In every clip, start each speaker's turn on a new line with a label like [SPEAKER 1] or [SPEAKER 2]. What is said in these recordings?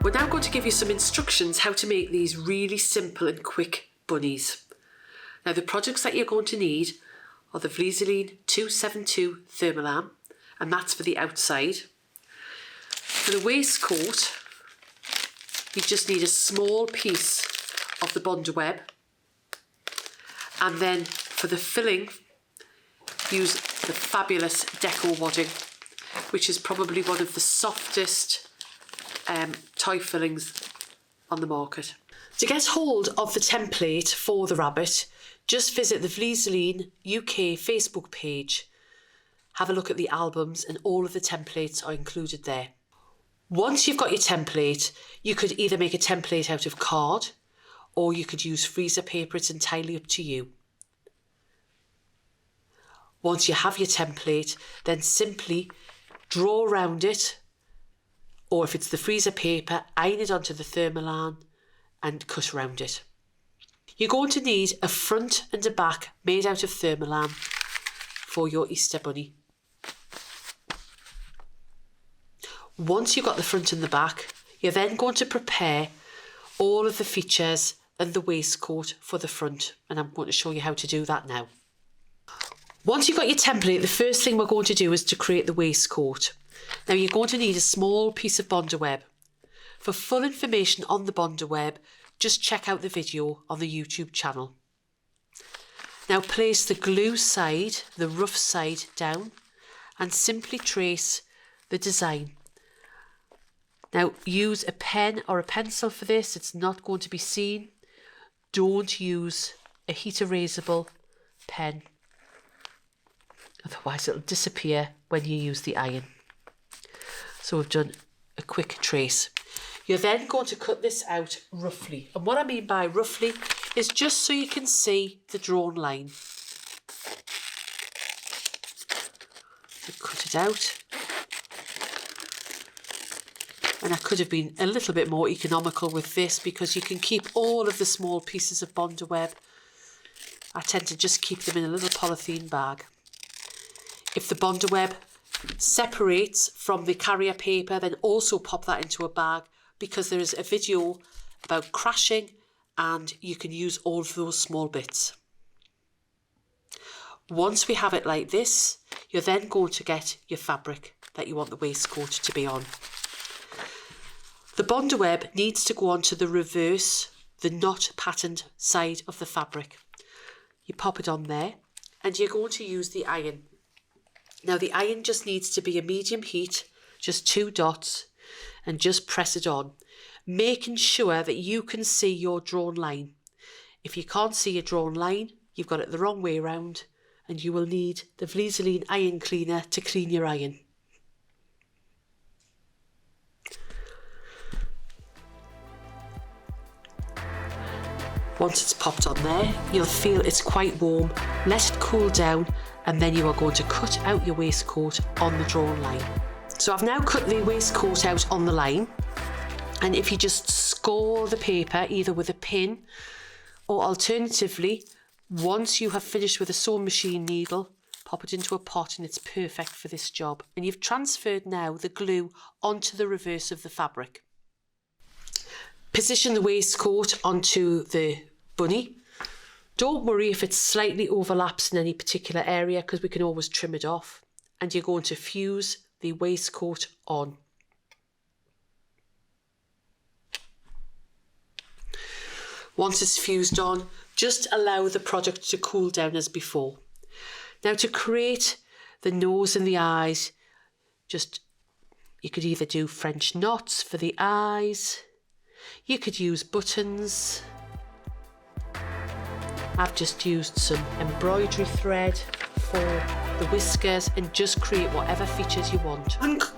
[SPEAKER 1] We're now going to give you some instructions how to make these really simple and quick bunnies. Now the products that you're going to need are the Vlieseline 272 Thermolam, and that's for the outside. For the waistcoat, you just need a small piece of the Bondaweb, and then for the filling, use the fabulous Deco-Wadding, which is probably one of the softest tie fillings on the market. To get hold of the template for the rabbit, just visit the Vlieseline UK Facebook page. Have a look at the albums and all of the templates are included there. Once you've got your template, you could either make a template out of card or you could use freezer paper. It's entirely up to you. Once you have your template, then simply draw around it, or if it's the freezer paper, iron it onto the Thermolam and cut around it. You're going to need a front and a back made out of Thermolam for your Easter bunny. Once you've got the front and the back, you're then going to prepare all of the features and the waistcoat for the front, and I'm going to show you how to do that now. Once you've got your template, the first thing we're going to do is to create the waistcoat. Now you're going to need a small piece of Bondaweb. For full information on the Bondaweb, just check out the video on the YouTube channel. Now place the glue side, the rough side, down and simply trace the design. Now use a pen or a pencil for this, it's not going to be seen. Don't use a heat erasable pen, otherwise it'll disappear when you use the iron. So we've done a quick trace. You're then going to cut this out roughly. And what I mean by roughly is just so you can see the drawn line. So cut it out. And I could have been a little bit more economical with this because you can keep all of the small pieces of Bondaweb. I tend to just keep them in a little polythene bag. If the Bondaweb separates from the carrier paper, then also pop that into a bag, because there is a video about crashing and you can use all of those small bits. Once we have it like this, you're then going to get your fabric that you want the waistcoat to be on. The Bondaweb needs to go onto the reverse, the not patterned side of the fabric. You pop it on there and you're going to use the iron. Now the iron just needs to be a medium heat, just 2 dots, and just press it on, making sure that you can see your drawn line. If you can't see your drawn line, you've got it the wrong way around, and you will need the Vlieseline iron cleaner to clean your iron. Once it's popped on there, you'll feel it's quite warm. Let it cool down, and then you are going to cut out your waistcoat on the drawn line. So I've now cut the waistcoat out on the line, and if you just score the paper either with a pin or alternatively, once you have finished with a sewing machine needle, pop it into a pot and it's perfect for this job. And you've transferred now the glue onto the reverse of the fabric. Position the waistcoat onto the bunny. Don't worry if it slightly overlaps in any particular area, because we can always trim it off. And you're going to fuse the waistcoat on. Once it's fused on, just allow the product to cool down as before. Now to create the nose and the eyes, you could either do French knots for the eyes, you could use buttons. I've just used some embroidery thread for the whiskers, and just create whatever features you want.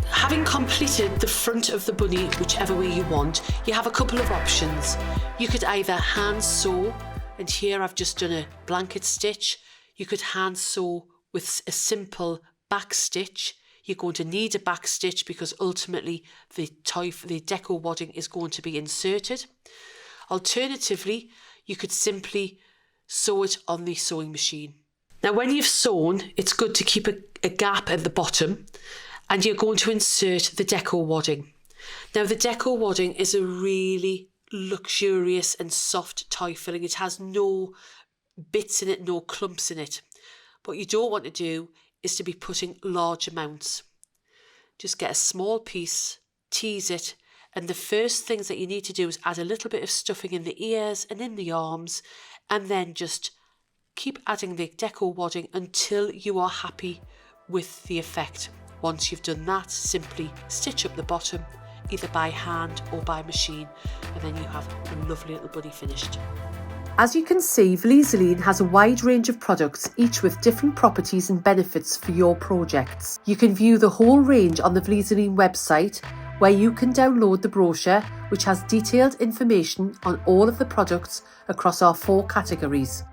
[SPEAKER 1] Having completed the front of the bunny whichever way you want, you have a couple of options. You could either hand sew, and here I've just done a blanket stitch. You could hand sew with a simple back stitch. You're going to need a back stitch because ultimately the Deco-Wadding is going to be inserted. Alternatively, you could simply sew it on the sewing machine. Now when you've sewn, it's good to keep a gap at the bottom, and you're going to insert the Deco-Wadding. Now the Deco-Wadding is a really luxurious and soft toy filling. It has no bits in it, no clumps in it. What you don't want to do is to be putting large amounts. Just get a small piece, tease it, and the first things that you need to do is add a little bit of stuffing in the ears and in the arms, and then just keep adding the Deco-Wadding until you are happy with the effect. Once you've done that, simply stitch up the bottom, either by hand or by machine, and then you have a lovely little bunny finished. As you can see, Vlieseline has a wide range of products, each with different properties and benefits for your projects. You can view the whole range on the Vlieseline website, where you can download the brochure, which has detailed information on all of the products across our 4 categories.